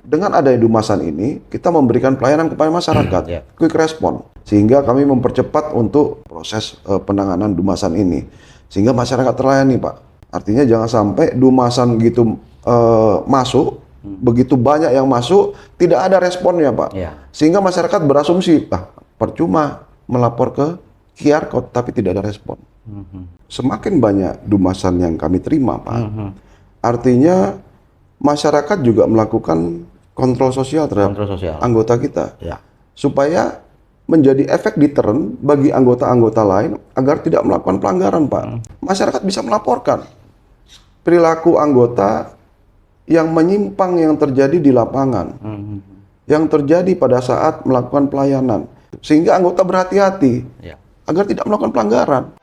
dengan adanya Dumasan ini, kita memberikan pelayanan kepada masyarakat, quick respon, sehingga kami mempercepat untuk proses penanganan Dumasan ini, sehingga masyarakat terlayani, Pak. Artinya jangan sampai Dumasan gitu masuk, begitu banyak yang masuk, tidak ada responnya, Pak. Sehingga masyarakat berasumsi, percuma melapor ke QR code, tapi tidak ada respon. Semakin banyak Dumasan yang kami terima, Pak, artinya masyarakat juga melakukan kontrol sosial terhadap anggota kita, supaya menjadi efek deterren bagi anggota-anggota lain agar tidak melakukan pelanggaran, Pak. Masyarakat bisa melaporkan perilaku anggota yang menyimpang yang terjadi di lapangan, yang terjadi pada saat melakukan pelayanan, sehingga anggota berhati-hati agar tidak melakukan pelanggaran.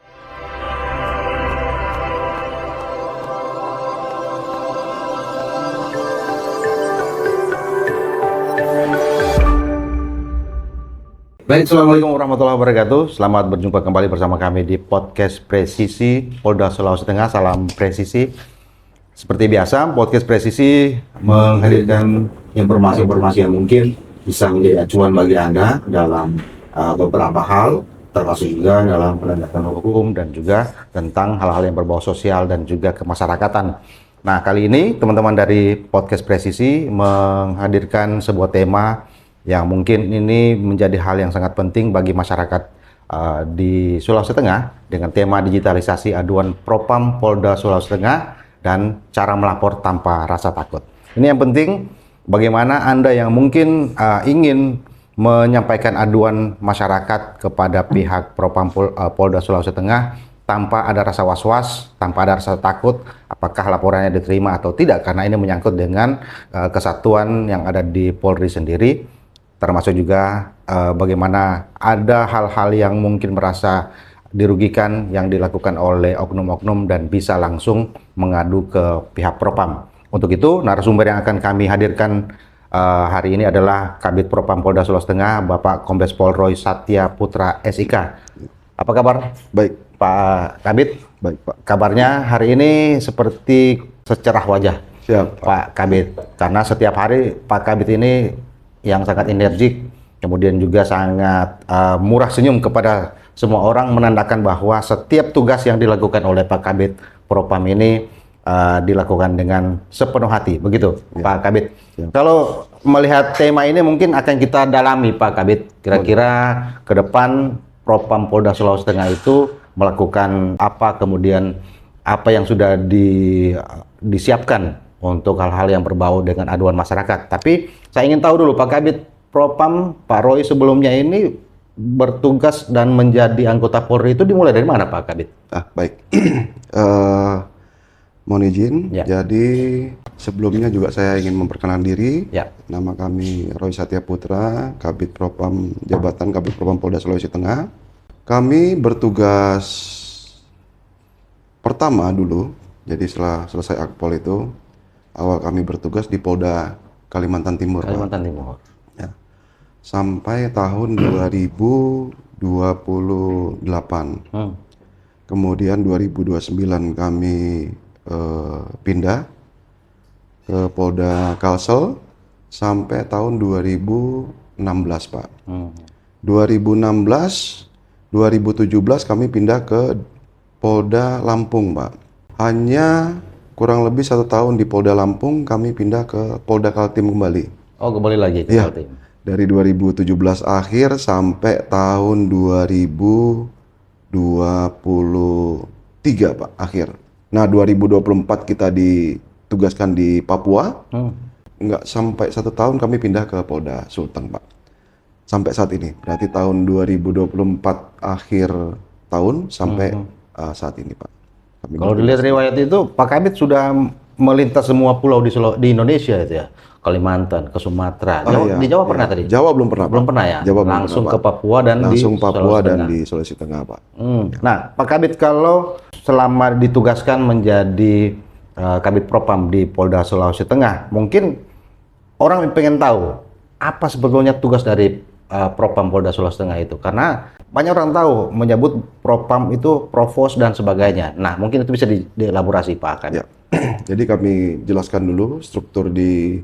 Baik, Assalamualaikum warahmatullahi wabarakatuh. Selamat berjumpa kembali bersama kami di podcast Presisi Polda Sulawesi Tengah. Salam presisi. Seperti biasa, podcast Presisi menghadirkan informasi-informasi yang mungkin bisa menjadi acuan bagi Anda dalam beberapa hal, termasuk juga dalam penegakan hukum dan juga tentang hal-hal yang berbau sosial dan juga kemasyarakatan. Nah, kali ini teman-teman dari podcast Presisi menghadirkan sebuah tema yang mungkin ini menjadi hal yang sangat penting bagi masyarakat di Sulawesi Tengah dengan tema digitalisasi aduan Propam Polda Sulawesi Tengah dan cara melapor tanpa rasa takut. Ini yang penting, bagaimana Anda yang mungkin ingin menyampaikan aduan masyarakat kepada pihak Propam Polda Sulawesi Tengah tanpa ada rasa was-was, tanpa ada rasa takut, apakah laporannya diterima atau tidak, karena ini menyangkut dengan kesatuan yang ada di Polri sendiri. Termasuk juga bagaimana ada hal-hal yang mungkin merasa dirugikan yang dilakukan oleh oknum-oknum dan bisa langsung mengadu ke pihak Propam. Untuk itu, narasumber yang akan kami hadirkan hari ini adalah Kabid Propam Polda Sulawesi Tengah, Bapak Kombes Pol Roy Satya Putra SIK. Apa kabar? Baik, Pak Kabid. Baik, Pak. Kabarnya hari ini seperti secerah wajah. Siap, Pak Kabid. Karena setiap hari Pak Kabid ini yang sangat energik, kemudian juga sangat murah senyum kepada semua orang, menandakan bahwa setiap tugas yang dilakukan oleh Pak Kabid Propam ini dilakukan dengan sepenuh hati, begitu Pak Kabid. Kalau melihat tema ini mungkin akan kita dalami, Pak Kabid, kira-kira ke depan Propam Polda Sulawesi Tengah itu melakukan apa, kemudian apa yang sudah disiapkan untuk hal-hal yang berbau dengan aduan masyarakat. Tapi saya ingin tahu dulu, Pak Kabid Propam, Pak Roy sebelumnya ini bertugas dan menjadi anggota Polri itu dimulai dari mana, Pak Kabid? Baik. Mohon izin, jadi sebelumnya juga saya ingin memperkenalkan diri. Nama kami Roy Satya Putra, Kabid Propam, Jabatan Kabid Propam Polda Sulawesi Tengah. Kami bertugas pertama dulu, jadi setelah selesai Akpol itu, awal kami bertugas di Polda Kalimantan Timur. Kalimantan Timur. Ya. Sampai tahun 2028. Kemudian 2029 kami pindah ke Polda Kalsel sampai tahun 2016, Pak. 2016, 2017 kami pindah ke Polda Lampung, Pak. Hanya kurang lebih 1 tahun di Polda Lampung, kami pindah ke Polda Kaltim kembali. Oh, kembali lagi ke Kaltim. Dari 2017 akhir sampai tahun 2023, Pak, akhir. Nah, 2024 kita ditugaskan di Papua. Nggak sampai 1 tahun kami pindah ke Polda Sulteng, Pak. Sampai saat ini. Berarti tahun 2024 akhir tahun sampai saat ini, Pak. Kalau dilihat riwayat itu, Pak Kabid sudah melintas semua pulau di Indonesia itu ya, Kalimantan, ke Sumatera. Di Jawa pernah tadi? Jawa belum pernah. Belum pernah ya? Jawa langsung pernah, ke Papua dan langsung Papua dan di Sulawesi Tengah, Pak. Nah, Pak Kabid, kalau selama ditugaskan menjadi Kabid Propam di Polda Sulawesi Tengah, mungkin orang pengen tahu apa sebetulnya tugas dari Propam Polda Sulawesi Tengah itu, karena banyak orang tahu menyebut Propam itu provos dan sebagainya. Nah, mungkin itu bisa dielaborasi, Pak Kabid. Ya. Jadi kami jelaskan dulu struktur di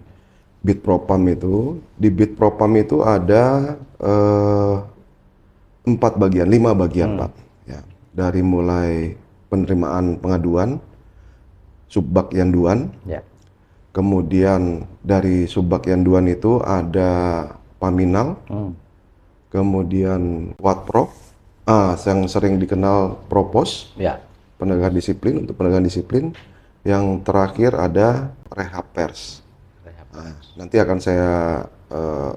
Bitpropam itu, di Bitpropam itu ada 5 bagian, Pak. Ya, dari mulai penerimaan pengaduan, subbak yanduan, Ya. kemudian dari subbak yanduan itu ada paminal, kemudian watprop, yang sering dikenal propos, Ya. penegakan disiplin, untuk penegakan disiplin. Yang terakhir ada rehab pers. Nah, nanti akan saya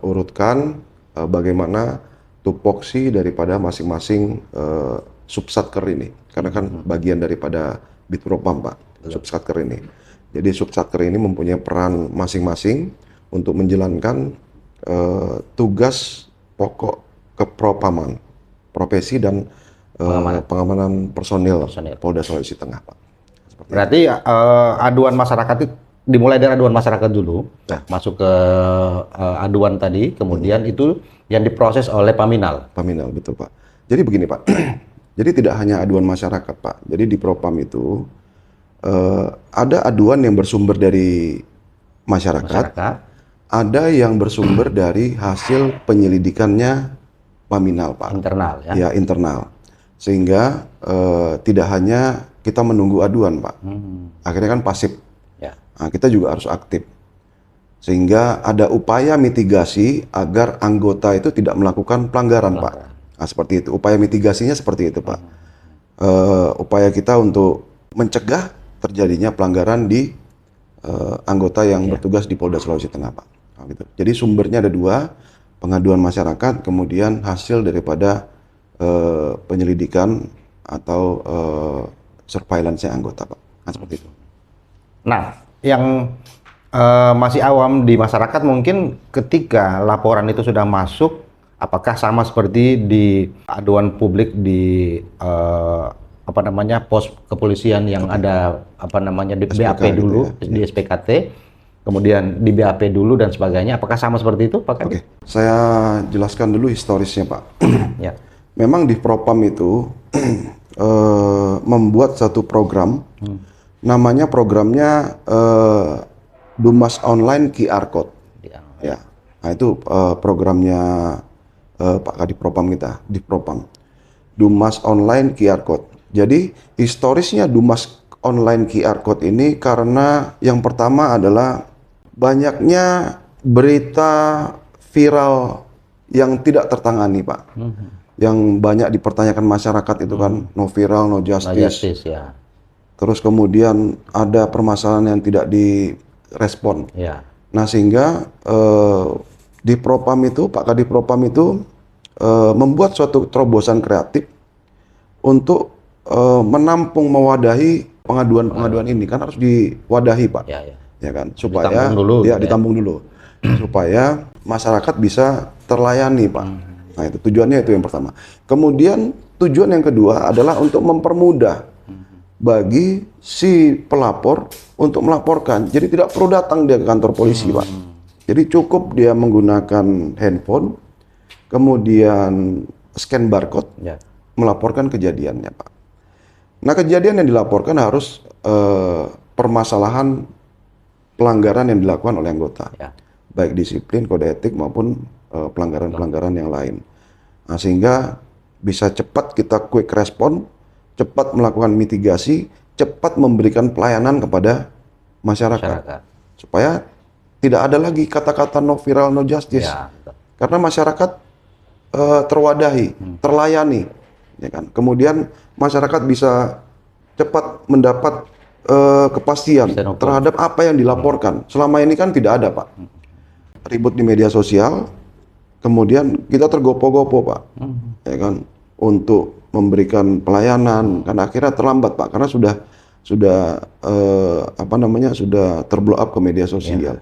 urutkan bagaimana tupoksi daripada masing-masing subsatker ini, karena kan bagian daripada Bitpropam, Pak, subsatker ini. Jadi subsatker ini mempunyai peran masing-masing untuk menjalankan tugas pokok kepropaman, profesi dan pengamanan personil Polda Sulawesi Tengah, Pak. Berarti aduan masyarakat itu dimulai dari aduan masyarakat dulu, masuk ke aduan tadi, kemudian itu yang diproses oleh Paminal. Paminal, betul, Pak. Jadi begini, Pak. Jadi tidak hanya aduan masyarakat, Pak. Jadi di Propam itu ada aduan yang bersumber dari masyarakat, ada yang bersumber dari hasil penyelidikannya Paminal, Pak. Internal, ya? Ya, internal. Sehingga tidak hanya kita menunggu aduan, Pak. Akhirnya kan pasif. Ya. Nah, kita juga harus aktif. Sehingga ada upaya mitigasi agar anggota itu tidak melakukan pelanggaran, Pak. Nah, seperti itu. Upaya mitigasinya seperti itu, Pak. Upaya kita untuk mencegah terjadinya pelanggaran di anggota yang bertugas di Polda Sulawesi Tengah, Pak. Nah, gitu. Jadi sumbernya ada 2, pengaduan masyarakat, kemudian hasil daripada penyelidikan atau surveillance anggota, Pak. Nah, seperti itu. Nah, yang masih awam di masyarakat mungkin ketika laporan itu sudah masuk, apakah sama seperti di aduan publik di pos kepolisian yang ada di BAP dulu, gitu ya? Di SPKT, kemudian di BAP dulu dan sebagainya, apakah sama seperti itu, Pak Kadif? Oke, saya jelaskan dulu historisnya, Pak. Ya. Memang di Propam itu membuat satu program, namanya programnya Dumas Online QR Code. Ya, nah itu programnya Pak Kadif Propam kita di Propam. Dumas Online QR Code. Jadi historisnya Dumas Online QR Code ini karena yang pertama adalah banyaknya berita viral yang tidak tertangani, Pak. Yang banyak dipertanyakan masyarakat itu kan, no viral, no justice. Ya. Terus kemudian ada permasalahan yang tidak direspon. Ya. Nah, sehingga di Propam itu, Pak Kadif Propam itu membuat suatu terobosan kreatif untuk menampung, mewadahi pengaduan-pengaduan ini, kan harus diwadahi, Pak. Ya kan, supaya ditampung dulu. Supaya masyarakat bisa terlayani, Pak. Nah, itu tujuannya, itu yang pertama. Kemudian tujuan yang kedua adalah untuk mempermudah bagi si pelapor untuk melaporkan. Jadi tidak perlu datang dia ke kantor polisi, Pak. Jadi cukup dia menggunakan handphone, kemudian scan barcode, melaporkan kejadiannya, Pak. Nah, kejadian yang dilaporkan harus permasalahan pelanggaran yang dilakukan oleh anggota, baik disiplin, kode etik maupun pelanggaran-pelanggaran yang lain. Nah, sehingga bisa cepat kita quick respon, cepat melakukan mitigasi, cepat memberikan pelayanan kepada masyarakat. Supaya tidak ada lagi kata-kata no viral, no justice. Karena masyarakat terwadahi, terlayani, ya kan. Kemudian masyarakat bisa cepat mendapat kepastian terhadap apa yang dilaporkan. Selama ini kan tidak ada, Pak. Ribut di media sosial, kemudian kita tergopoh-gopoh, Pak, ya kan, untuk memberikan pelayanan, karena akhirnya terlambat, Pak, karena sudah sudah terblow up ke media sosial.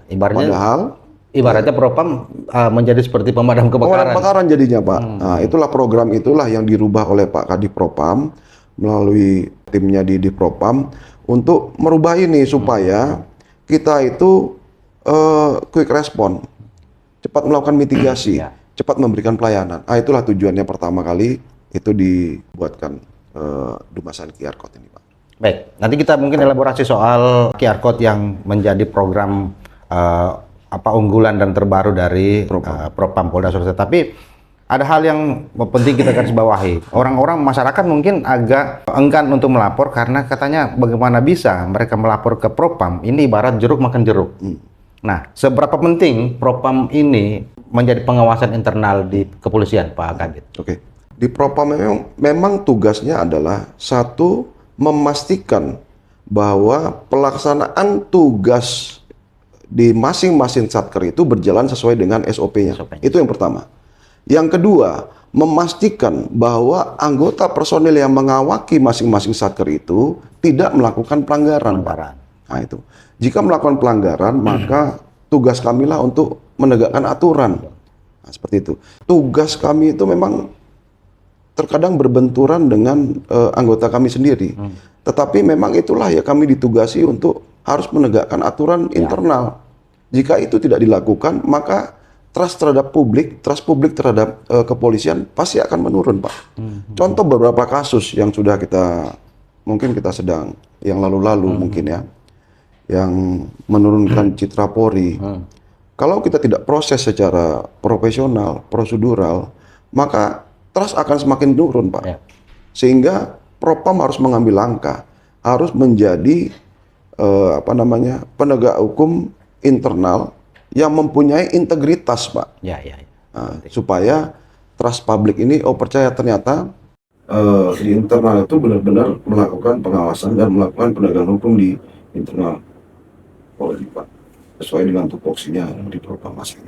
Ibaratnya Propam menjadi seperti pemadam kebakaran. Kebakaran jadinya, Pak. Nah, itulah program itulah yang dirubah oleh Pak Kadif Propam melalui timnya di Propam untuk merubah ini supaya kita itu quick respon, cepat melakukan mitigasi, cepat memberikan pelayanan. Itulah tujuannya pertama kali itu dibuatkan Dumasan QR Code ini, Pak. Baik, nanti kita mungkin elaborasi soal QR Code yang menjadi program apa unggulan dan terbaru dari Propam Polda Sulawesi. Tapi ada hal yang penting kita garis bawahi. Orang-orang masyarakat mungkin agak enggan untuk melapor karena katanya bagaimana bisa mereka melapor ke Propam, ini ibarat jeruk makan jeruk. Nah, seberapa penting Propam ini menjadi pengawasan internal di kepolisian, Pak Kabid? Oke. Di Propam memang tugasnya adalah satu, memastikan bahwa pelaksanaan tugas di masing-masing satker itu berjalan sesuai dengan SOP-nya. Itu yang pertama. Yang kedua, memastikan bahwa anggota personil yang mengawaki masing-masing satker itu tidak melakukan pelanggaran. Nah itu. Jika melakukan pelanggaran, maka tugas kamilah untuk menegakkan aturan. Nah, seperti itu. Tugas kami itu memang terkadang berbenturan dengan anggota kami sendiri. Tetapi memang itulah ya, kami ditugasi untuk harus menegakkan aturan internal. Jika itu tidak dilakukan, maka trust publik terhadap kepolisian pasti akan menurun, Pak. Contoh beberapa kasus yang sudah mungkin kita sedang, yang lalu-lalu mungkin ya, yang menurunkan citra Polri. Kalau kita tidak proses secara profesional, prosedural, maka trust akan semakin turun, Pak. Sehingga Propam harus mengambil langkah, harus menjadi penegak hukum internal yang mempunyai integritas, Pak. Supaya trust publik ini, percaya ternyata di internal itu benar-benar melakukan pengawasan dan melakukan penegakan hukum di internal Polri, Pak. Sesuai dengan tupoksinya di Propam masing.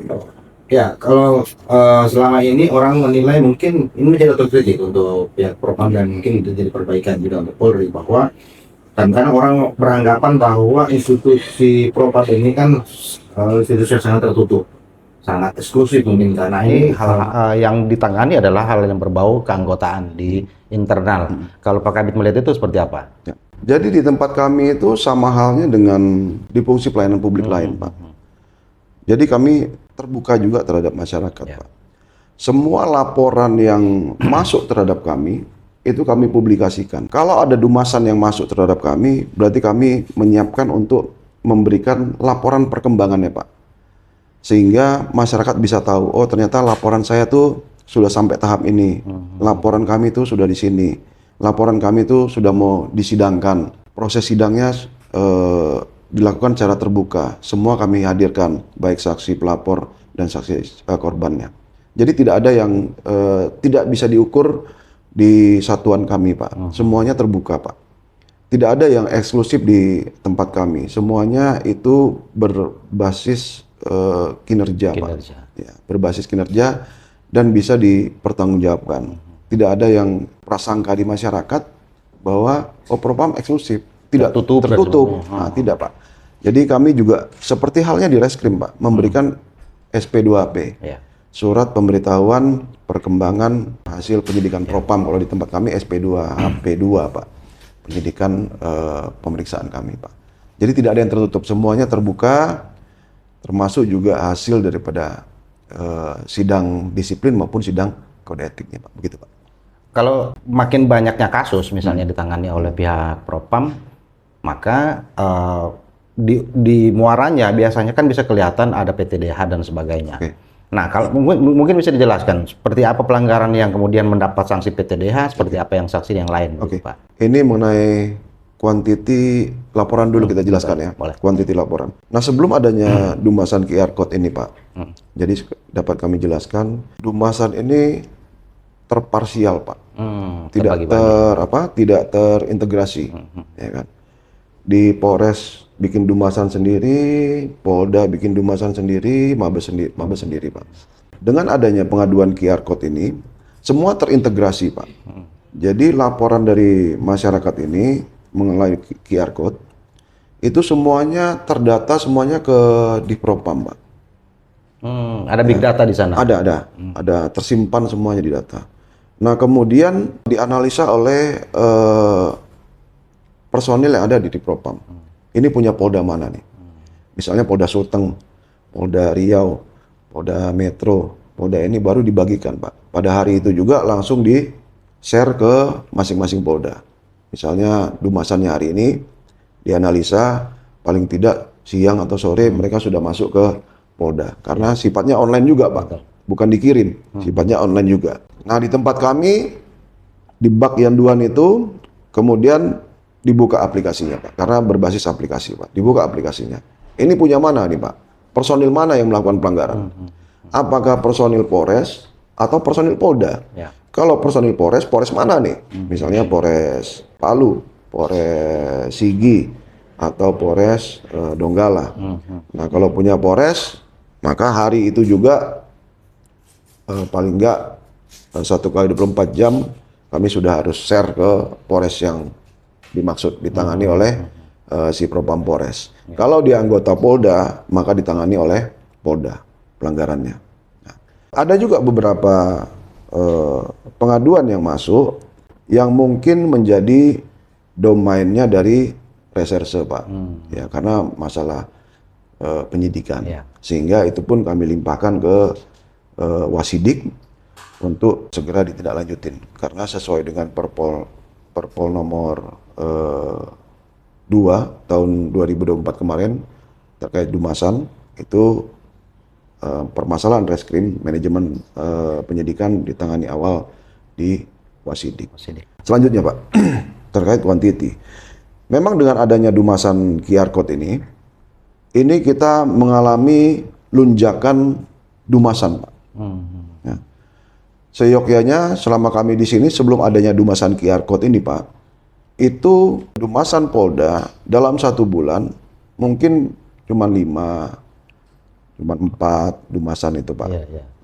Ya, kalau selama ini orang menilai mungkin ini menjadi otokritik untuk pihak Propam dan mungkin itu jadi perbaikan juga untuk Polri, bahwa karena orang beranggapan bahwa institusi Propam ini kan institusi yang sangat tertutup, sangat eksklusif mungkin, karena ini hal yang ditangani adalah hal yang berbau keanggotaan di internal. Kalau Pak Kabid melihat itu seperti apa? Ya. Jadi di tempat kami itu sama halnya dengan di fungsi pelayanan publik lain, Pak. Jadi kami terbuka juga terhadap masyarakat, Pak. Semua laporan yang masuk terhadap kami, itu kami publikasikan. Kalau ada dumasan yang masuk terhadap kami, berarti kami menyiapkan untuk memberikan laporan perkembangannya, Pak. Sehingga masyarakat bisa tahu, oh ternyata laporan saya tuh sudah sampai tahap ini. Laporan kami tuh sudah di sini. Laporan kami tuh sudah mau disidangkan. Proses sidangnya dilakukan secara terbuka. Semua kami hadirkan, baik saksi pelapor dan saksi korbannya. Jadi tidak ada yang tidak bisa diukur di satuan kami, Pak. Semuanya terbuka, Pak. Tidak ada yang eksklusif di tempat kami. Semuanya itu berbasis kinerja, Pak. Ya, berbasis kinerja dan bisa dipertanggungjawabkan. Tidak ada yang prasangka di masyarakat bahwa Propam eksklusif. Tidak tertutup. Nah, tidak, Pak. Jadi kami juga seperti halnya di Reskrim, Pak, memberikan SP2AP. Surat pemberitahuan perkembangan hasil penyidikan Propam. Kalau di tempat kami SP2HP2, Pak. Penyidikan pemeriksaan kami, Pak. Jadi tidak ada yang tertutup, semuanya terbuka, termasuk juga hasil daripada sidang disiplin maupun sidang kode etiknya, Pak. Begitu, Pak. Kalau makin banyaknya kasus misalnya ditangani oleh pihak Propam, maka di muaranya biasanya kan bisa kelihatan ada PTDH dan sebagainya. Nah, kalau mungkin bisa dijelaskan seperti apa pelanggaran yang kemudian mendapat sanksi PTDH, seperti apa yang saksi yang lain, Pak. Ini mengenai kuantiti laporan dulu kita jelaskan ya. Kuantiti laporan. Nah, sebelum adanya dumasan QR code ini, Pak. Jadi dapat kami jelaskan, dumasan ini terparsial, Pak. Tidak terintegrasi, ya kan. Di Polres bikin dumasan sendiri, Polda bikin dumasan sendiri, Mabes sendiri, Pak. Dengan adanya pengaduan QR code ini, semua terintegrasi, Pak. Jadi laporan dari masyarakat ini mengenai QR code itu semuanya terdata, semuanya di Propam, Pak. Ada big data di sana. Ada tersimpan semuanya di data. Nah, kemudian dianalisa oleh personil yang ada di Propam. Ini punya Polda mana nih? Misalnya Polda Sulteng, Polda Riau, Polda Metro, Polda ini baru dibagikan, Pak. Pada hari itu juga langsung di-share ke masing-masing Polda. Misalnya dumasannya hari ini dianalisa, paling tidak siang atau sore mereka sudah masuk ke Polda. Karena sifatnya online juga, Pak. Bukan dikirim, sifatnya online juga. Nah, di tempat kami, di bak Yanduan itu, kemudian dibuka aplikasinya, Pak. Karena berbasis aplikasi, Pak. Dibuka aplikasinya. Ini punya mana nih, Pak? Personil mana yang melakukan pelanggaran? Apakah personil Polres atau personil Polda? Ya. Kalau personil Polres, Polres mana nih? Misalnya Polres Palu, Polres Sigi, atau Polres Donggala. Nah, kalau punya Polres, maka hari itu juga paling enggak 1 kali 24 jam kami sudah harus share ke Polres yang dimaksud ditangani oleh si Propam Polres. Kalau dia anggota Polda, maka ditangani oleh Polda pelanggarannya. Nah, ada juga beberapa pengaduan yang masuk yang mungkin menjadi domainnya dari reserse, Pak. Ya, karena masalah penyidikan. Sehingga itu pun kami limpahkan ke Wasidik untuk segera ditindaklanjutin. Karena sesuai dengan Perpol nomor 2 tahun 2024 kemarin terkait Dumasan, itu permasalahan reskrim manajemen penyidikan ditangani awal di Wasidik. Selanjutnya, Pak, terkait quantity. Memang dengan adanya Dumasan QR Code ini kita mengalami lunjakan Dumasan, Pak. Ya. Seyogyanya selama kami di sini sebelum adanya Dumasan QR Code ini, Pak, itu Dumasan Polda dalam 1 bulan mungkin cuma 5, cuma 4 Dumasan itu, Pak.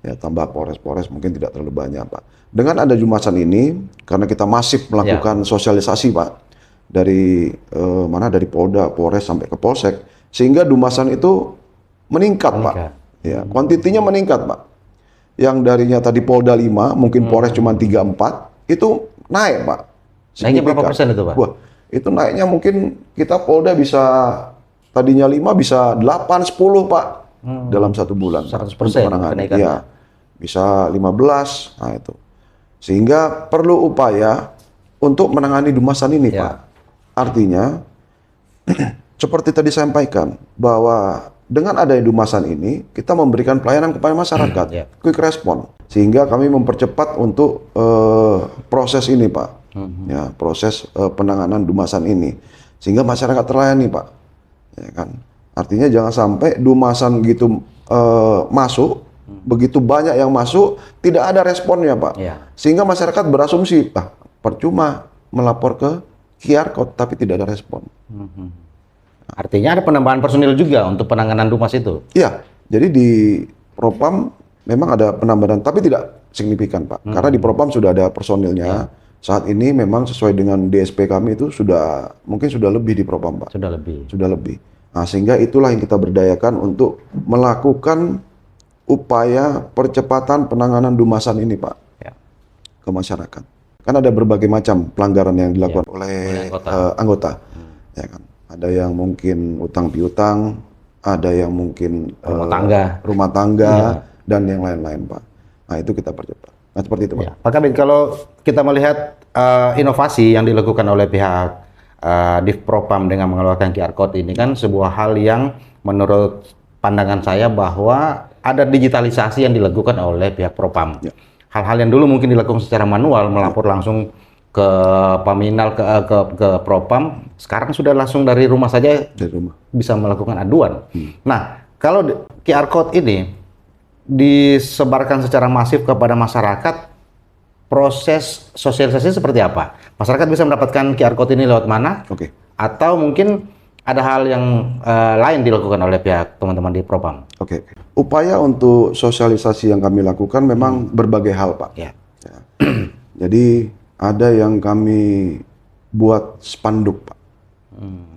Ya, tambah Polres mungkin tidak terlalu banyak, Pak. Dengan ada Dumasan ini, karena kita masif melakukan sosialisasi, Pak, dari dari Polda, Polres sampai ke Polsek, sehingga Dumasan itu meningkat, Pak. Ya, kuantitinya meningkat, Pak. Yang darinya tadi Polda 5, mungkin Polres cuma 3-4, itu naik, Pak. Naiknya berapa persen itu, Pak? Wah, itu naiknya mungkin kita Polda bisa tadinya 5 bisa 8-10, Pak. Dalam 1 bulan. 100% kenaikan. Ya, bisa 15, nah itu. Sehingga perlu upaya untuk menangani Dumasan ini, Pak. Artinya, seperti tadi sampaikan, bahwa dengan adanya Dumasan ini, kita memberikan pelayanan kepada masyarakat, quick respon. Sehingga kami mempercepat untuk proses ini, Pak. Ya, proses penanganan Dumasan ini. Sehingga masyarakat terlayani, Pak. Ya kan? Artinya jangan sampai Dumasan gitu masuk, begitu banyak yang masuk, tidak ada responnya, Pak. Sehingga masyarakat berasumsi, percuma melapor ke QR Code, tapi tidak ada respon. Artinya ada penambahan personil juga untuk penanganan Dumas itu? Iya, jadi di Propam memang ada penambahan, tapi tidak signifikan, Pak. Karena di Propam sudah ada personilnya. Saat ini memang sesuai dengan DSP kami itu mungkin sudah lebih di Propam, Pak. Sudah lebih. Sudah lebih. Nah, sehingga itulah yang kita berdayakan untuk melakukan upaya percepatan penanganan Dumasan ini, Pak, ke masyarakat. Kan ada berbagai macam pelanggaran yang dilakukan oleh anggota. Ya kan? Ada yang mungkin utang piutang, ada yang mungkin rumah tangga, dan yang lain-lain, Pak. Nah, itu kita percepat. Nah, seperti itu, Pak. Pak Kabid, kalau kita melihat inovasi yang dilakukan oleh pihak Div Propam dengan mengeluarkan QR Code ini kan sebuah hal yang menurut pandangan saya bahwa ada digitalisasi yang dilakukan oleh pihak Propam. Hal-hal yang dulu mungkin dilakukan secara manual, melapor langsung ke Paminal, ke Propam, sekarang sudah langsung dari rumah saja bisa melakukan aduan. Nah, kalau QR Code ini disebarkan secara masif kepada masyarakat, proses sosialisasi seperti apa? Masyarakat bisa mendapatkan QR Code ini lewat mana? Atau mungkin ada hal yang lain dilakukan oleh pihak teman-teman di Propam? Upaya untuk sosialisasi yang kami lakukan memang berbagai hal, Pak. Jadi ada yang kami buat spanduk, Pak,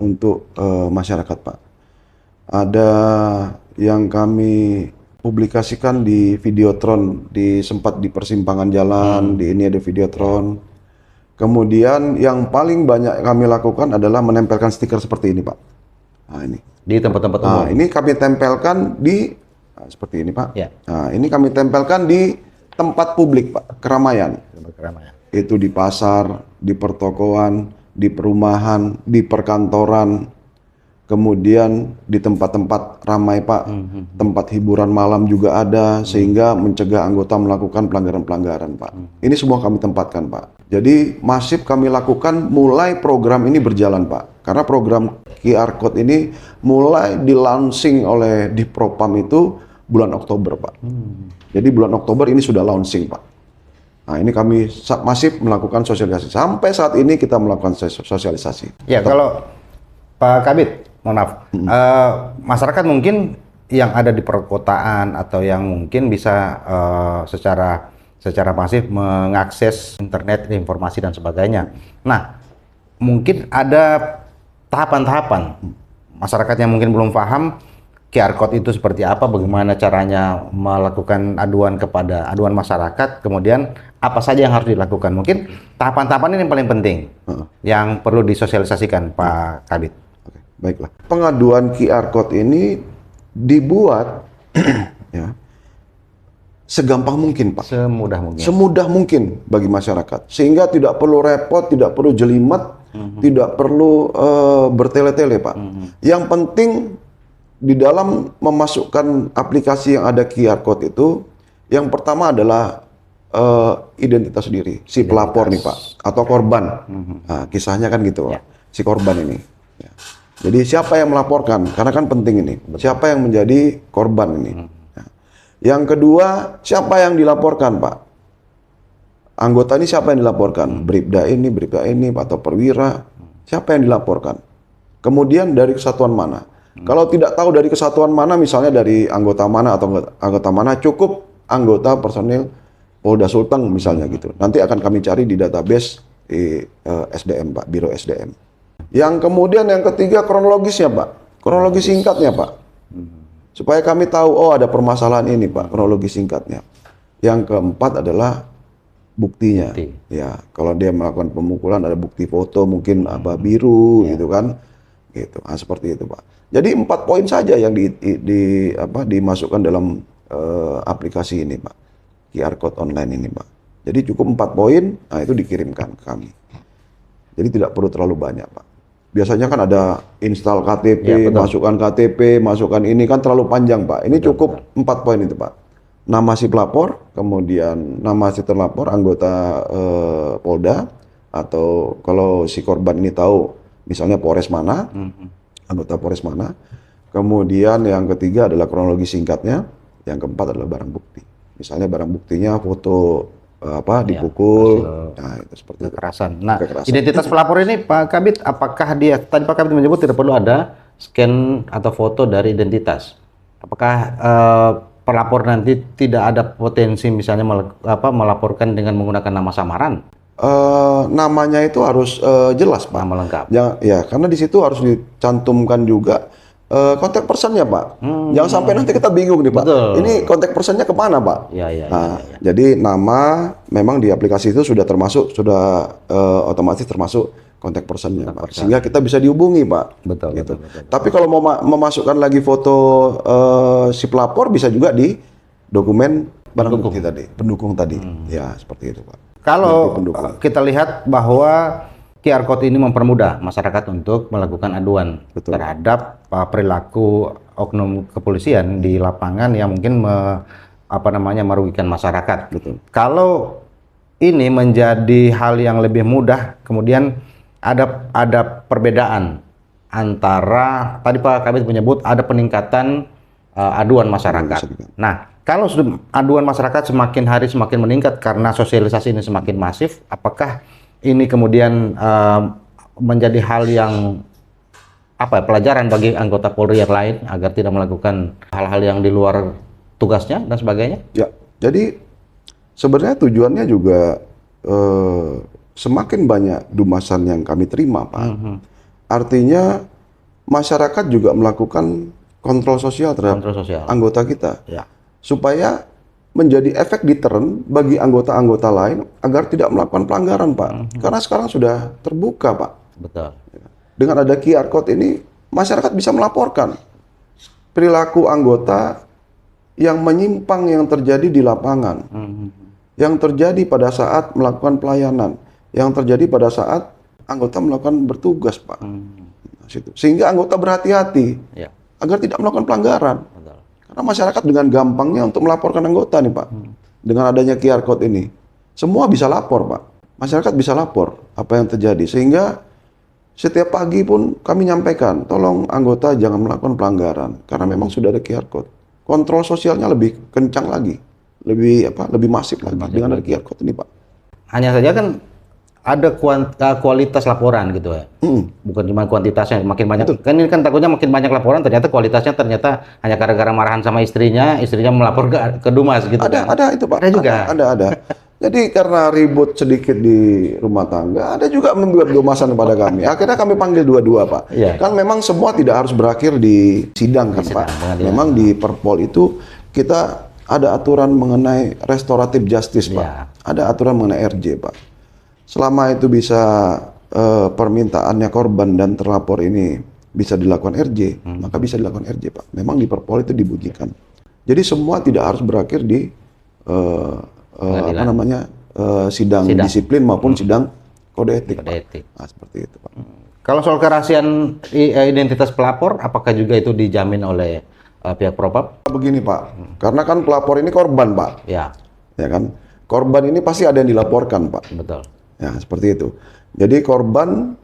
untuk masyarakat, Pak. Ada yang kami publikasikan di Videotron, sempat di persimpangan jalan, di ini ada Videotron. Kemudian yang paling banyak kami lakukan adalah menempelkan stiker seperti ini, Pak. Nah, ini. Di tempat-tempat umum. Nah, ini kami tempelkan seperti ini, Pak. Nah, ini kami tempelkan di tempat publik, Pak, keramaian. Itu di pasar, di pertokoan, di perumahan, di perkantoran. kemudian di tempat-tempat ramai Pak, tempat hiburan malam juga ada, sehingga mencegah anggota melakukan pelanggaran-pelanggaran Pak. Ini semua kami tempatkan Pak. Jadi masif kami lakukan mulai program ini berjalan Pak. Karena program QR Code ini mulai di-launching oleh Dipropam itu bulan Oktober Pak. Jadi bulan Oktober ini sudah launching Pak. Nah ini kami masif melakukan sosialisasi. Sampai saat ini kita melakukan sosialisasi. Ya, kalau Pak Kabid, mohon maaf, masyarakat mungkin yang ada di perkotaan atau yang mungkin bisa secara masif mengakses internet, informasi dan sebagainya. Nah, mungkin ada tahapan-tahapan masyarakat yang mungkin belum paham QR Code itu seperti apa, bagaimana caranya melakukan aduan masyarakat, kemudian apa saja yang harus dilakukan. Mungkin tahapan-tahapan ini yang paling penting, yang perlu disosialisasikan Pak Kabid. Oke, baiklah. Pengaduan QR Code ini dibuat ya, segampang mungkin Pak. Semudah mungkin bagi masyarakat. Sehingga tidak perlu repot, tidak perlu jelimet, tidak perlu bertele-tele Pak. Yang penting di dalam memasukkan aplikasi yang ada QR Code itu, yang pertama adalah identitas diri, si pelapor nih Pak, atau korban. Nah, kisahnya kan gitu Pak, si korban ini. Ya. Jadi siapa yang melaporkan? Karena kan penting ini, siapa yang menjadi korban ini. Ya. Yang kedua, siapa yang dilaporkan Pak? Anggota ini siapa yang dilaporkan? Bribda ini atau perwira, siapa yang dilaporkan? Kemudian dari kesatuan mana? Kalau tidak tahu dari kesatuan mana, misalnya dari anggota mana atau anggota mana, cukup anggota personil Polda Sulteng misalnya gitu. Nanti akan kami cari di database di SDM Pak, Biro SDM. Yang kemudian yang ketiga kronologisnya Pak, kronologis singkatnya Pak. Supaya kami tahu, oh ada permasalahan ini Pak, kronologis singkatnya. Yang keempat adalah buktinya. Ya, kalau dia melakukan pemukulan ada bukti foto mungkin apa biru gitu kan. Gitu. Nah, seperti itu Pak. Jadi 4 poin saja yang dimasukkan dalam aplikasi ini Pak, QR Code online ini Pak. Jadi cukup 4 poin, nah itu dikirimkan ke kami. Jadi tidak perlu terlalu banyak Pak. Biasanya kan ada install KTP, masukkan KTP, masukkan ini kan terlalu panjang Pak. Ini cukup 4 poin itu Pak. Nama si pelapor, kemudian nama si terlapor, anggota Polda, atau kalau si korban ini tahu misalnya Polres mana, anggota Polres mana. Kemudian yang ketiga adalah kronologi singkatnya. Yang keempat adalah barang bukti. Misalnya barang buktinya foto dipukul, nah itu seperti kekerasan. Nah, identitas pelapor ini Pak Kabid, apakah dia tadi Pak Kabid menyebut tidak perlu ada scan atau foto dari identitas? Apakah pelapor nanti tidak ada potensi misalnya melaporkan dengan menggunakan nama samaran? Namanya itu harus jelas Pak. Nama lengkap. Ya, karena di situ harus dicantumkan juga kontak personnya Pak. Jangan sampai nanti kita bingung nih Pak. Betul. Ini kontak personnya kemana Pak? Jadi nama memang di aplikasi itu sudah otomatis termasuk kontak personnya Pak. Sehingga kita bisa dihubungi Pak. Betul. Tapi kalau mau memasukkan lagi foto si pelapor bisa juga di dokumen barang bukti tadi, pendukung tadi. Ya, seperti itu Pak. Kalau kita lihat bahwa QR Code ini mempermudah masyarakat untuk melakukan aduan terhadap perilaku oknum kepolisian di lapangan yang mungkin merugikan masyarakat. Kalau ini menjadi hal yang lebih mudah, kemudian ada perbedaan antara tadi Pak Kabid menyebut ada peningkatan aduan masyarakat. Nah, kalau aduan masyarakat semakin hari semakin meningkat karena sosialisasi ini semakin masif, apakah ini kemudian menjadi hal yang pelajaran bagi anggota Polri yang lain agar tidak melakukan hal-hal yang di luar tugasnya dan sebagainya? Ya, jadi sebenarnya tujuannya juga semakin banyak dumasan yang kami terima Pak. Artinya masyarakat juga melakukan kontrol sosial terhadap anggota kita. Ya. Supaya menjadi efek deterren bagi anggota-anggota lain agar tidak melakukan pelanggaran, Pak. Karena sekarang sudah terbuka, Pak. Betul. Dengan ada QR Code ini, masyarakat bisa melaporkan perilaku anggota yang menyimpang yang terjadi di lapangan, yang terjadi pada saat melakukan pelayanan, yang terjadi pada saat anggota melakukan bertugas, Pak. Situ. Sehingga anggota berhati-hati Ya. agar tidak melakukan pelanggaran. Betul. Karena masyarakat dengan gampangnya untuk melaporkan anggota nih Pak. Dengan adanya QR code ini, semua bisa lapor Pak. Masyarakat bisa lapor apa yang terjadi. Sehingga setiap pagi pun kami nyampaikan, tolong anggota jangan melakukan pelanggaran. Karena memang sudah ada QR code. Kontrol sosialnya lebih kencang lagi. Lebih masif lagi dengan ada QR code ini Pak. Hanya saja kan ada kualitas laporan gitu ya. Bukan cuma kuantitasnya, makin banyak. Kan ini kan takutnya makin banyak laporan, ternyata kualitasnya hanya gara-gara marahan sama istrinya melapor ke Dumas gitu. Ada itu Pak. Ada juga. Ada. Jadi karena ribut sedikit di rumah tangga, ada juga membuat dumasan kepada kami. Akhirnya kami panggil dua-dua Pak. Iya. Kan memang semua tidak harus berakhir di sidang kan Pak. pengadilan. Memang di Perpol itu kita ada aturan mengenai restoratif justice Pak. Iya. Ada aturan mengenai RJ Pak. Selama itu bisa permintaannya korban dan terlapor ini bisa dilakukan RJ, maka bisa dilakukan RJ Pak. Memang di Perpol itu dibunyikan. Jadi semua tidak harus berakhir di sidang disiplin maupun sidang kode etik. Kode etik. Nah, seperti itu Pak. Kalau soal kerahasiaan identitas pelapor, apakah juga itu dijamin oleh pihak propam? Begini Pak, karena kan pelapor ini korban Pak, Ya, ya kan? Korban ini pasti ada yang dilaporkan Pak. betul. Ya, seperti itu. Jadi korban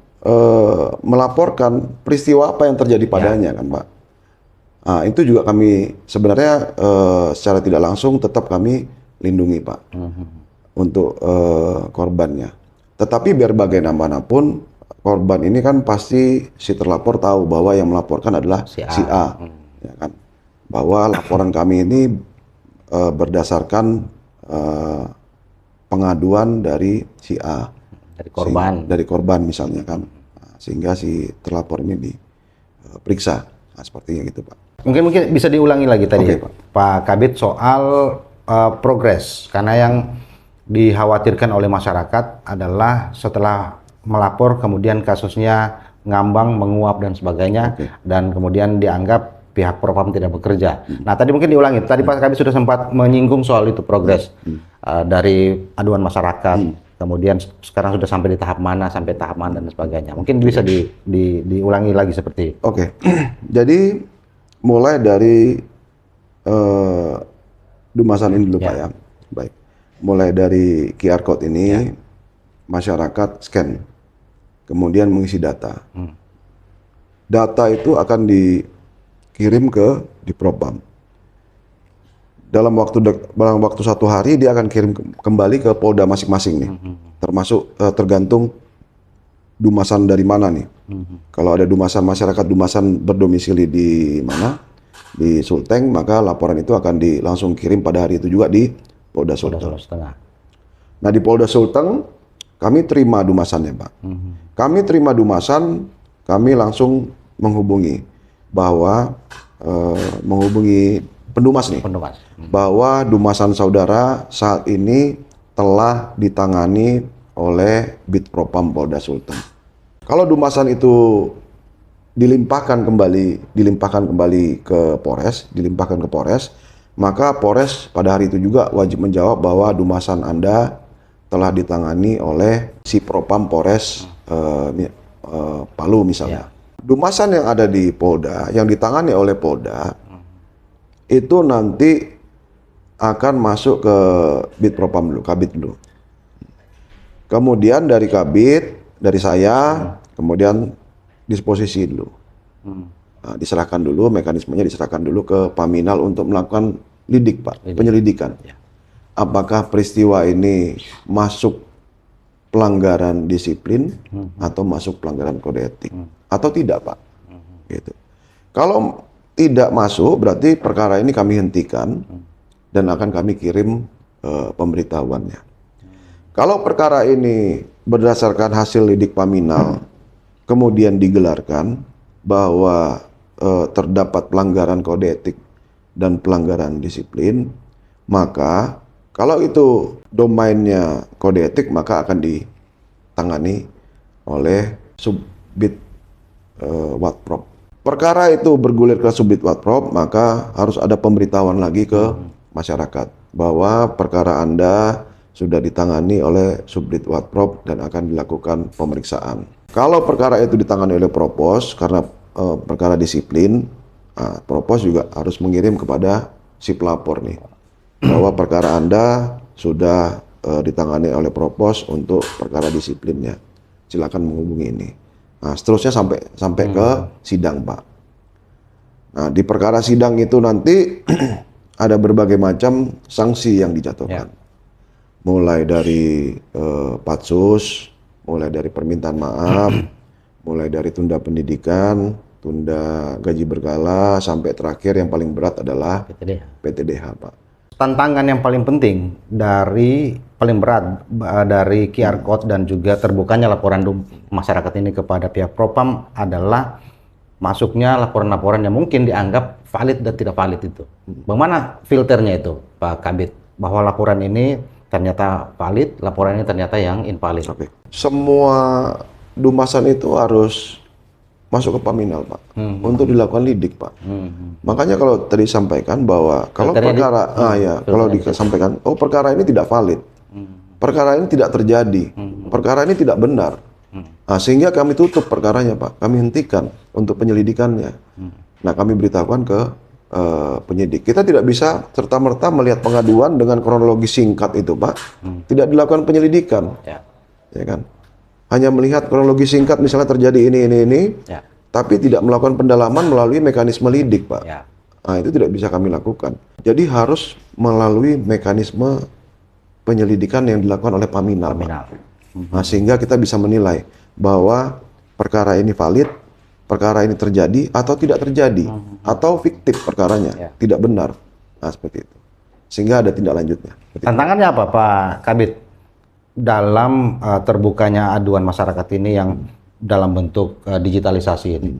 melaporkan peristiwa apa yang terjadi padanya kan Pak. Nah, itu juga kami sebenarnya secara tidak langsung tetap kami lindungi Pak untuk korbannya. Tetapi biar bagaimanapun korban ini kan pasti si terlapor tahu bahwa yang melaporkan adalah si A. Ya kan? Bahwa laporan kami ini berdasarkan pengaduan dari si A, dari korban misalnya kan, nah, sehingga si terlapor ini diperiksa, nah, sepertinya gitu Pak. Mungkin bisa diulangi lagi tadi, Pak Kabid, soal progres, karena yang dikhawatirkan oleh masyarakat adalah setelah melapor kemudian kasusnya ngambang, menguap dan sebagainya, dan kemudian dianggap pihak propam tidak bekerja. Nah, tadi mungkin diulangi. Tadi Pak Kabid sudah sempat menyinggung soal itu progres dari aduan masyarakat. Kemudian sekarang sudah sampai di tahap mana, dan sebagainya. Mungkin bisa diulangi lagi seperti itu. Oke. Jadi mulai dari dumasan ini dulu Pak ya. Baik. Mulai dari QR code ini masyarakat scan. Kemudian mengisi data. Data itu akan dikirim ke di propam. Dalam waktu 1 hari dia akan kirim kembali ke Polda masing-masing nih. Termasuk tergantung dumasan dari mana nih. Kalau ada dumasan masyarakat berdomisili di mana? Di Sulteng, maka laporan itu akan langsung kirim pada hari itu juga di Polda Sulteng. Nah, di Polda Sulteng kami terima dumasannya, Pak. Kami terima dumasan, kami langsung menghubungi pendumas nih, bahwa dumasan saudara saat ini telah ditangani oleh Bid Propam Polda Sulteng. Kalau dumasan itu dilimpahkan kembali ke Polres, maka Polres pada hari itu juga wajib menjawab bahwa dumasan Anda telah ditangani oleh si Propam Polres Palu misalnya. Dumasan yang ada di Polda, yang ditangani oleh Polda, itu nanti akan masuk ke Bid Propam dulu, Kabid dulu. Kemudian dari Kabid, dari saya, kemudian disposisi dulu. Nah, diserahkan dulu, mekanismenya diserahkan dulu ke Paminal untuk melakukan lidik, Pak, penyelidikan. Apakah peristiwa ini masuk pelanggaran disiplin atau masuk pelanggaran kode etik atau tidak, Pak? Gitu. Kalau tidak masuk, berarti perkara ini kami hentikan dan akan kami kirim pemberitahuannya. Kalau perkara ini berdasarkan hasil lidik Paminal, kemudian digelarkan bahwa terdapat pelanggaran kode etik dan pelanggaran disiplin, maka kalau itu domainnya kode etik, maka akan ditangani oleh Subbid Watprop. Perkara itu bergulir ke Subbid Watprop, maka harus ada pemberitahuan lagi ke masyarakat bahwa perkara Anda sudah ditangani oleh Subbid Watprop dan akan dilakukan pemeriksaan. Kalau perkara itu ditangani oleh Propos karena perkara disiplin, Propos juga harus mengirim kepada si pelapor nih bahwa perkara Anda sudah ditangani oleh Propos untuk perkara disiplinnya. Silakan menghubungi ini. Nah, seterusnya sampai ke sidang, Pak. Nah, di perkara sidang itu nanti ada berbagai macam sanksi yang dijatuhkan. Mulai dari patsus, mulai dari permintaan maaf, mulai dari tunda pendidikan, tunda gaji berkala, sampai terakhir yang paling berat adalah PTDH, Pak. Tantangan yang paling penting paling berat dari QR Code dan juga terbukanya laporan masyarakat ini kepada pihak Propam adalah masuknya laporan-laporan yang mungkin dianggap valid dan tidak valid itu. Bagaimana filternya itu, Pak Kabid? Bahwa laporan ini ternyata valid, laporan ini ternyata yang invalid. Semua dumasan itu harus masuk ke Paminal, Pak, untuk dilakukan lidik, Pak. Makanya kalau tadi sampaikan bahwa kalau perkara, kalau disampaikan, perkara ini tidak valid, perkara ini tidak terjadi, perkara ini tidak benar, sehingga kami tutup perkaranya, Pak, kami hentikan untuk penyelidikannya. Nah, kami beritahukan ke penyidik. Kita tidak bisa serta-merta melihat pengaduan dengan kronologi singkat itu, Pak, tidak dilakukan penyelidikan, ya kan? Hanya melihat kronologi singkat misalnya terjadi ini, tapi tidak melakukan pendalaman melalui mekanisme lidik, Pak. Nah, itu tidak bisa kami lakukan. Jadi harus melalui mekanisme penyelidikan yang dilakukan oleh Paminal. Nah, sehingga kita bisa menilai bahwa perkara ini valid, perkara ini terjadi atau tidak terjadi, atau fiktif perkaranya, tidak benar. Nah, seperti itu. Sehingga ada tindak lanjutnya. Tantangannya apa, Pak Kabid? Dalam terbukanya aduan masyarakat ini yang dalam bentuk digitalisasi ini.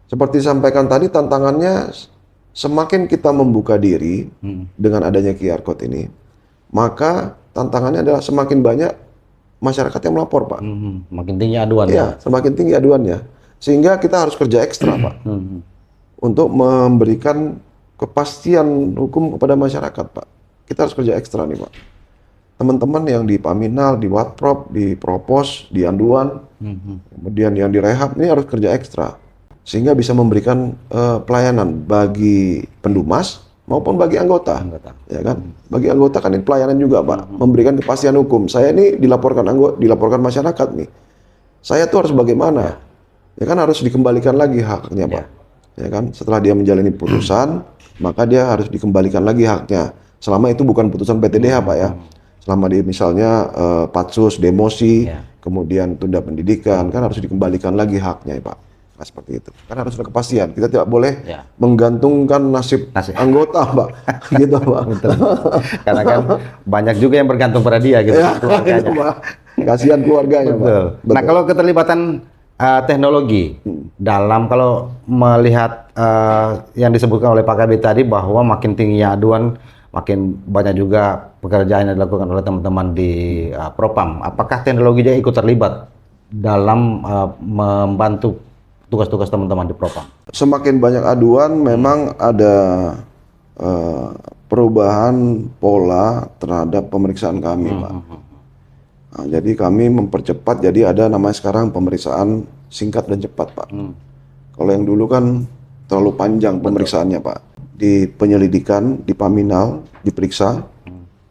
Seperti disampaikan tadi, tantangannya semakin kita membuka diri dengan adanya QR Code ini, maka tantangannya adalah semakin banyak masyarakat yang melapor, Pak. Makin tinggi aduannya. Iya, semakin tinggi aduannya. Sehingga kita harus kerja ekstra, Pak, untuk memberikan kepastian hukum kepada masyarakat, Pak. Kita harus kerja ekstra nih, Pak. Teman-teman yang di Paminal, di Watprop, di Propos, di Anduan, kemudian yang di Rehab, ini harus kerja ekstra. Sehingga bisa memberikan pelayanan bagi pendumas maupun bagi anggota. Ya kan? Bagi anggota kan ini pelayanan juga, Pak. Memberikan kepastian hukum. Saya ini dilaporkan masyarakat nih. Saya tuh harus bagaimana? Ya kan harus dikembalikan lagi haknya, Pak. Ya kan? Setelah dia menjalani putusan, maka dia harus dikembalikan lagi haknya. Selama itu bukan putusan PTDH, Pak, ya. Selama dia misalnya patsus, demosi, kemudian tunda pendidikan, kan harus dikembalikan lagi haknya, Pak. Nah, seperti itu. Kan harus ada kepastian. Kita tidak boleh menggantungkan nasib anggota, Pak. Gitu, Pak. Betul. Karena kan banyak juga yang bergantung pada dia, gitu. Gitu, Pak. Kasihan keluarganya, Pak. Betul. Nah, kalau keterlibatan teknologi dalam, kalau melihat yang disebutkan oleh Pak Kabid tadi bahwa makin tingginya aduan, makin banyak juga pekerjaan yang dilakukan oleh teman-teman di Propam. Apakah teknologi dia ikut terlibat dalam membantu tugas-tugas teman-teman di Propam? Semakin banyak aduan, memang ada perubahan pola terhadap pemeriksaan kami, Pak. Nah, jadi kami mempercepat, jadi ada namanya sekarang pemeriksaan singkat dan cepat, Pak. Kalau yang dulu kan terlalu panjang pemeriksaannya, Pak. Di penyelidikan, di Paminal, diperiksa,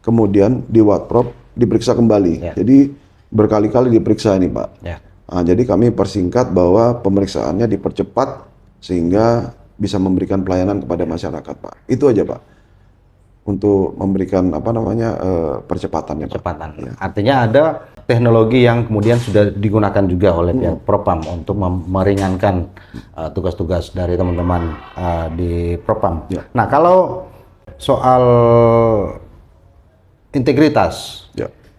kemudian di Watprop, diperiksa kembali. Jadi berkali-kali diperiksa ini, Pak. Nah, jadi kami persingkat bahwa pemeriksaannya dipercepat sehingga bisa memberikan pelayanan kepada masyarakat, Pak. Itu aja, Pak. Untuk memberikan percepatannya, Pak. Artinya ada teknologi yang kemudian sudah digunakan juga oleh pihak Propam untuk meringankan tugas-tugas dari teman-teman di Propam. Nah, kalau soal integritas,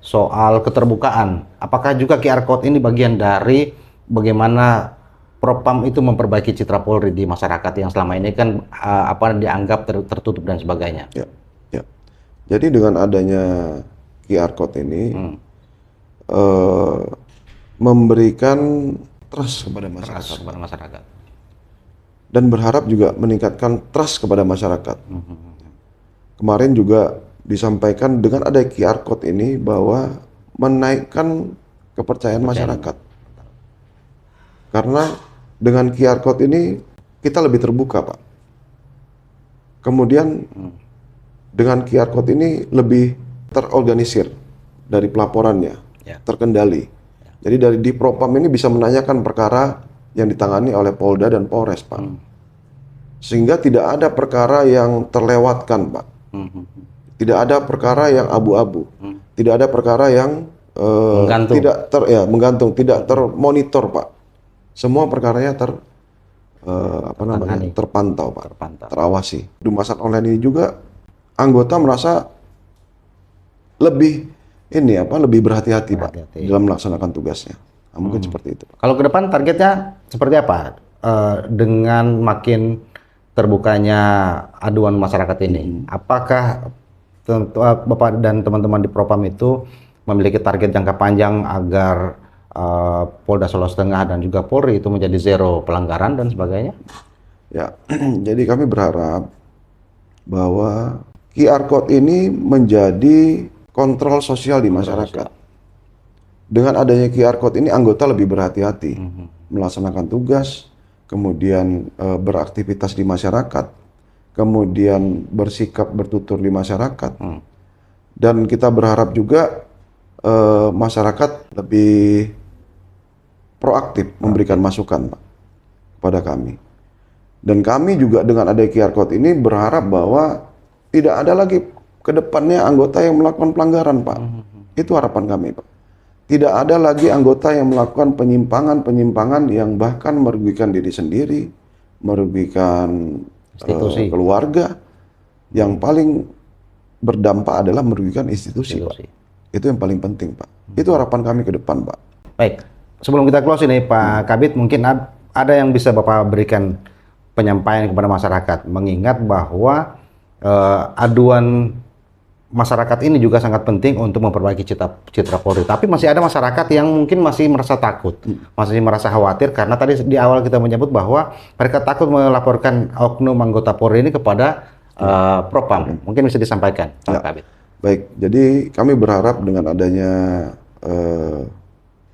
soal keterbukaan, apakah juga QR Code ini bagian dari bagaimana Propam itu memperbaiki citra Polri di masyarakat yang selama ini kan dianggap tertutup dan sebagainya? Jadi dengan adanya QR Code ini memberikan trust kepada masyarakat. Dan berharap juga meningkatkan trust kepada masyarakat. Kemarin juga disampaikan dengan ada QR Code ini bahwa menaikkan kepercayaan masyarakat. Karena dengan QR code ini kita lebih terbuka, Pak. Kemudian dengan QR code ini lebih terorganisir dari pelaporannya, terkendali. Jadi dari di Propam ini bisa menanyakan perkara yang ditangani oleh Polda dan Polres, Pak. Sehingga tidak ada perkara yang terlewatkan, Pak. Tidak ada perkara yang abu-abu. Tidak ada perkara yang menggantung, tidak termonitor, Pak. Semua perkaranya terpantau, Pak. Terawasi. Dumasan online ini juga anggota merasa lebih berhati-hati, Pak, dalam melaksanakan tugasnya. Nah, mungkin seperti itu. Kalau ke depan targetnya seperti apa? Dengan makin terbukanya aduan masyarakat ini, apakah Bapak dan teman-teman di Propam itu memiliki target jangka panjang agar Polda Sulawesi Tengah dan juga Polri itu menjadi zero pelanggaran dan sebagainya? Ya, jadi kami berharap bahwa QR Code ini menjadi kontrol sosial di masyarakat. Dengan adanya QR Code ini anggota lebih berhati-hati melaksanakan tugas, kemudian beraktivitas di masyarakat, kemudian bersikap bertutur di masyarakat. Dan kita berharap juga masyarakat lebih proaktif memberikan masukan, Pak, kepada kami. Dan kami juga dengan adanya QR Code ini berharap bahwa tidak ada lagi ke depannya anggota yang melakukan pelanggaran, Pak. Itu harapan kami, Pak. Tidak ada lagi anggota yang melakukan penyimpangan yang bahkan merugikan diri sendiri, merugikan keluarga. Yang paling berdampak adalah merugikan institusi, Pak. Itu yang paling penting, Pak. Itu harapan kami ke depan, Pak. Baik, sebelum kita close ini, Pak Kabid, mungkin ada yang bisa Bapak berikan penyampaian kepada masyarakat, mengingat bahwa aduan masyarakat ini juga sangat penting untuk memperbaiki citra Polri. Tapi masih ada masyarakat yang mungkin masih merasa takut, masih merasa khawatir, karena tadi di awal kita menyebut bahwa mereka takut melaporkan oknum anggota Polri ini kepada Propam. Mungkin bisa disampaikan, Pak Kabid. Baik, jadi kami berharap dengan adanya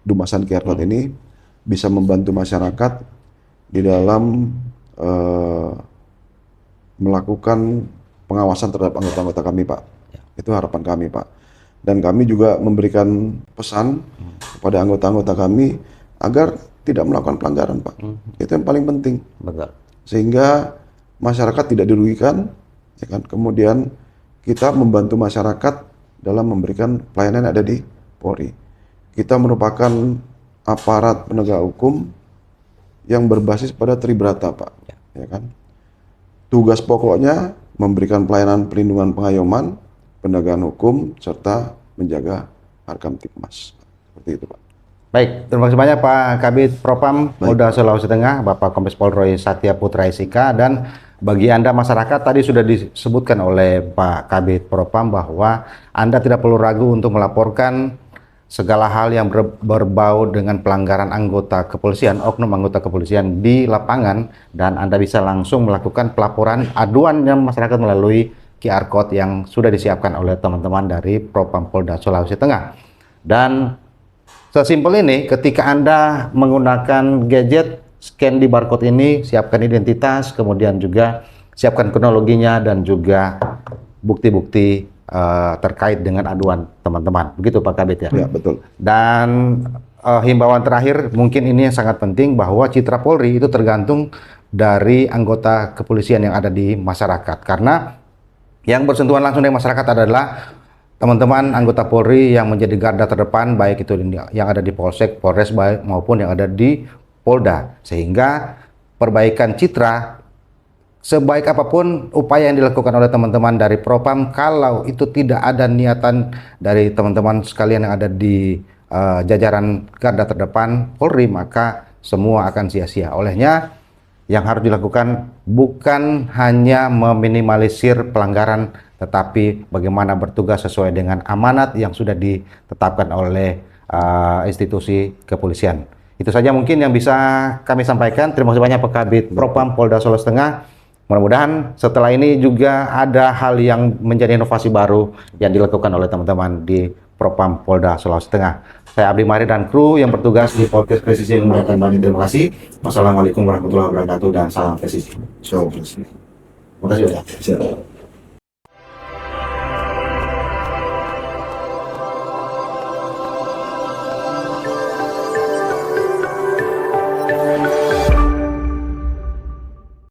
Dumasan QR Code ini bisa membantu masyarakat di dalam melakukan pengawasan terhadap anggota-anggota kami, Pak. Itu harapan kami, Pak. Dan kami juga memberikan pesan kepada anggota-anggota kami agar tidak melakukan pelanggaran, Pak. Itu yang paling penting. Betul. Sehingga masyarakat tidak dirugikan, ya kan? Kemudian kita membantu masyarakat dalam memberikan pelayanan yang ada di Polri. Kita merupakan aparat penegak hukum yang berbasis pada Tribrata, Pak. Ya kan? Tugas pokoknya memberikan pelayanan perlindungan pengayoman, penegakan hukum, serta menjaga Harkam Tipmas. Seperti itu, Pak. Baik, terima kasih banyak Pak Kabid Propam Polda Sulawesi Tengah, Bapak Kombes Pol Roy Satya Putra SIK. Dan bagi Anda masyarakat, tadi sudah disebutkan oleh Pak Kabid Propam bahwa Anda tidak perlu ragu untuk melaporkan segala hal yang berbau dengan pelanggaran anggota kepolisian, oknum anggota kepolisian di lapangan, dan Anda bisa langsung melakukan pelaporan aduan yang masyarakat melalui QR Code yang sudah disiapkan oleh teman-teman dari Propam Polda Sulawesi Tengah. Dan sesimpel ini, ketika Anda menggunakan gadget, scan di barcode ini, siapkan identitas, kemudian juga siapkan kronologinya dan juga bukti-bukti terkait dengan aduan teman-teman. Begitu Pak Kabid ya? Ya, betul. Dan himbauan terakhir, mungkin ini yang sangat penting, bahwa citra Polri itu tergantung dari anggota kepolisian yang ada di masyarakat. Karena yang bersentuhan langsung dengan masyarakat adalah teman-teman anggota Polri yang menjadi garda terdepan, baik itu yang ada di Polsek, Polres, maupun yang ada di Polda. Sehingga perbaikan citra, sebaik apapun upaya yang dilakukan oleh teman-teman dari Propam, kalau itu tidak ada niatan dari teman-teman sekalian yang ada di jajaran garda terdepan Polri, maka semua akan sia-sia. Olehnya, yang harus dilakukan bukan hanya meminimalisir pelanggaran, tetapi bagaimana bertugas sesuai dengan amanat yang sudah ditetapkan oleh institusi kepolisian. Itu saja mungkin yang bisa kami sampaikan. Terima kasih banyak Pak Kabid Propam Polda Sulawesi Tengah. Mudah-mudahan setelah ini juga ada hal yang menjadi inovasi baru yang dilakukan oleh teman-teman di Propam Polda Sulawesi Tengah. Saya Abdi Mari dan kru yang bertugas di podcast presisi yang mengucapkan banyak terima kasih. Wassalamualaikum warahmatullahi wabarakatuh dan salam presisi. So, presisi. Terima kasih ya. Siap.